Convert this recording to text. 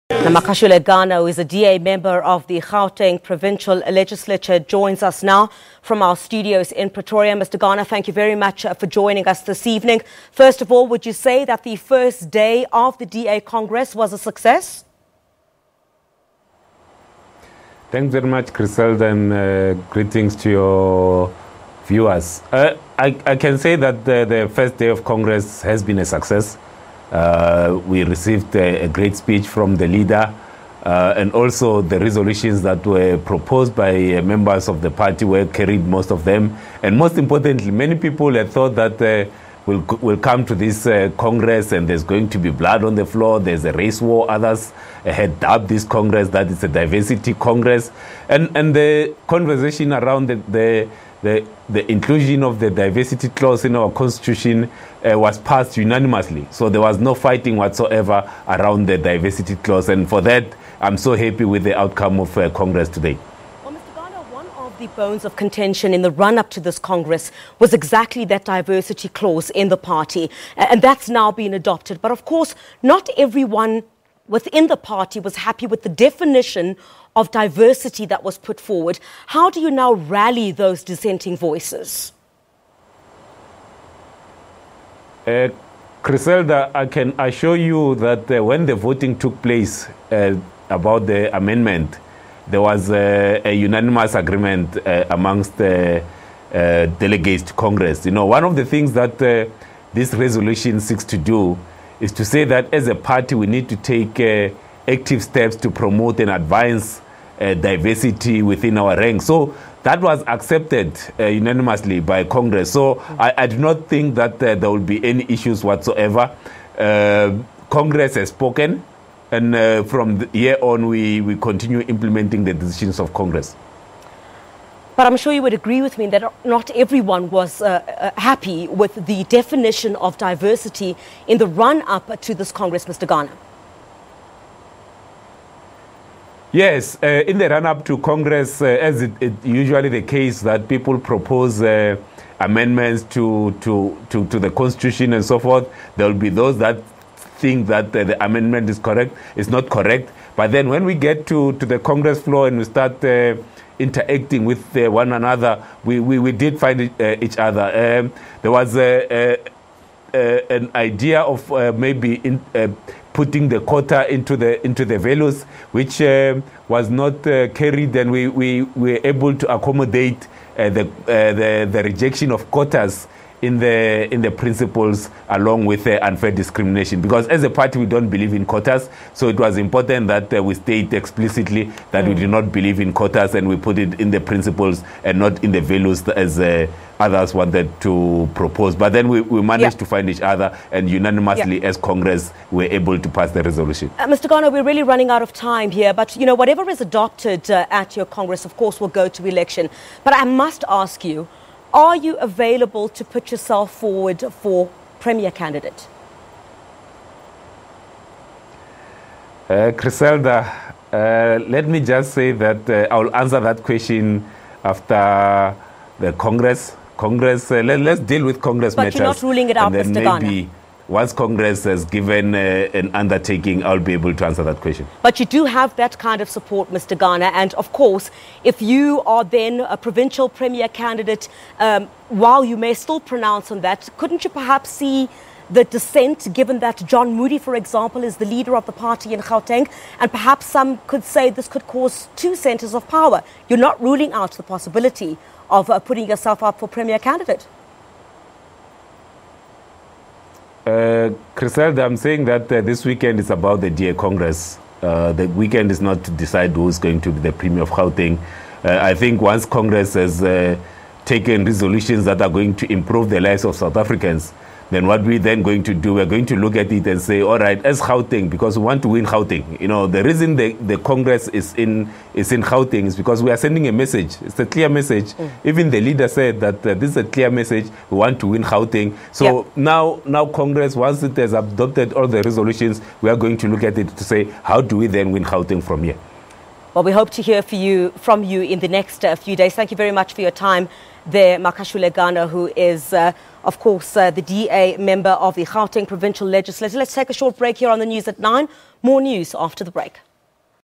Makashule Gana, who is a DA member of the Gauteng Provincial Legislature, joins us now from our studios in Pretoria. Mr. Gana, thank you very much for joining us this evening. First of all, would you say that the first day of the DA Congress was a success? Thanks very much, Griselda, and greetings to your viewers. I can say that the first day of Congress has been a success. We received a great speech from the leader, and also the resolutions that were proposed by members of the party were carried, most of them. And most importantly, many people had thought that we'll come to this Congress and there's going to be blood on the floor, there's a race war. Others had dubbed this Congress that it's a diversity Congress. And the conversation around the inclusion of the diversity clause in our constitution was passed unanimously. So there was no fighting whatsoever around the diversity clause. And for that, I'm so happy with the outcome of Congress today. Well, Mr. Gana, one of the bones of contention in the run-up to this Congress was exactly that diversity clause in the party. And that's now been adopted. But of course, not everyone within the party was happy with the definition of diversity that was put forward. How do you now rally those dissenting voices? Griselda, I can assure you that when the voting took place about the amendment, there was a unanimous agreement amongst the delegates to Congress. You know, one of the things that this resolution seeks to do is to say that as a party we need to take active steps to promote and advance diversity within our ranks. So that was accepted unanimously by Congress. So I do not think that there will be any issues whatsoever. Congress has spoken, and from here on we continue implementing the decisions of Congress. But I'm sure you would agree with me that not everyone was happy with the definition of diversity in the run-up to this Congress, Mr. Gana. Yes, in the run-up to Congress, as it usually the case, that people propose amendments to the Constitution and so forth. There will be those that think that the amendment is correct. It's not correct. But then when we get to the Congress floor and we start interacting with one another, we did find each other. There was an idea of maybe putting the quota into the values, which was not carried, and we were able to accommodate the rejection of quotas in the principles, along with unfair discrimination. Because as a party, we don't believe in quotas, so it was important that we state explicitly that we do not believe in quotas, and we put it in the principles and not in the values as others wanted to propose. But then we managed to find each other, and unanimously as Congress we were able to pass the resolution. Mr. Gana, we're really running out of time here, but you know, whatever is adopted at your Congress, of course, will go to election. But I must ask you, are you available to put yourself forward for Premier candidate? Griselda, let me just say that I'll answer that question after the Congress. Let's deal with Congress matters. But you're not ruling it out, Mr. Gana. Once Congress has given an undertaking, I'll be able to answer that question. But you do have that kind of support, Mr. Gana. And of course, if you are then a provincial Premier candidate, while you may still pronounce on that, couldn't you perhaps see the dissent, given that John Moody, for example, is the leader of the party in Gauteng, and perhaps some could say this could cause two centres of power? You're not ruling out the possibility of putting yourself up for Premier candidate? Griselda, I'm saying that this weekend is about the DA Congress. The weekend is not to decide who's going to be the Premier of Gauteng. I think once Congress has taken resolutions that are going to improve the lives of South Africans, then what we're then going to do, we're going to look at it and say, all right, as Gauteng, because we want to win Gauteng. You know, the reason the Congress is in Gauteng is because we are sending a message. It's a clear message. Even the leader said that this is a clear message. We want to win Gauteng. So now Congress, once it has adopted all the resolutions, we are going to look at it to say, how do we then win Gauteng from here? Well, we hope to hear from you in the next few days. Thank you very much for your time there, Makashule Gana, who is, of course, the DA member of the Gauteng Provincial Legislature. Let's take a short break here on the news at 9. More news after the break.